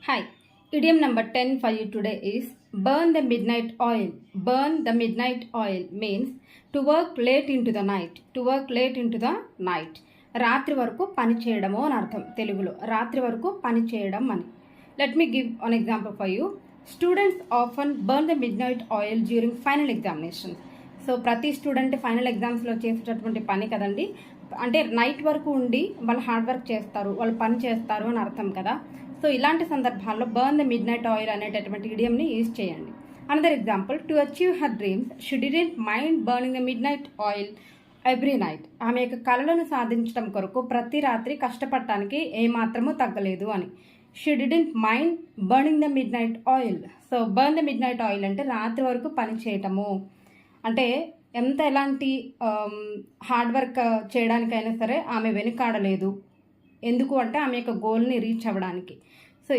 Hi, idiom number 10 for you today is burn the midnight oil. Burn the midnight oil means to work late into the night. To work late into the night. రాత్రి వరకు పని చేయడము అని అర్థం తెలుగులో. రాత్రి వరకు పని చేయడం అని. Let me give an example for you. Students often burn the midnight oil during final examination. So ప్రతి స్టూడెంట్ ఫైనల్ ఎగ్జామ్స్లో చేసేటటువంటి పని కదండి. అంటే నైట్ వరకు ఉండి వాళ్ళు హార్డ్ వర్క్ చేస్తారు, వాళ్ళు పని చేస్తారు అని అర్థం కదా. సో ఇలాంటి సందర్భాల్లో burn the mid night oil అనేటటువంటి ఇడియంని యూజ్ చేయండి. Another example, to achieve her dreams she didn't mind burning the mid night oil every night. ఆమె యొక్క కళలను సాధించడం కొరకు ప్రతి రాత్రి కష్టపడటానికి ఏమాత్రమూ తగ్గలేదు అని. She didn't mind burning the mid night oil. So burn the mid night oil అంటే రాత్రి వరకు పని చేయటము అంటే ఎలాంటి హార్డ్ వర్క్ చేయడానికైనా సరే ఆమె వెనుకాడలేదు. ఎందుకు అంటే ఆమె యొక్క గోల్ని రీచ్ అవ్వడానికి. సో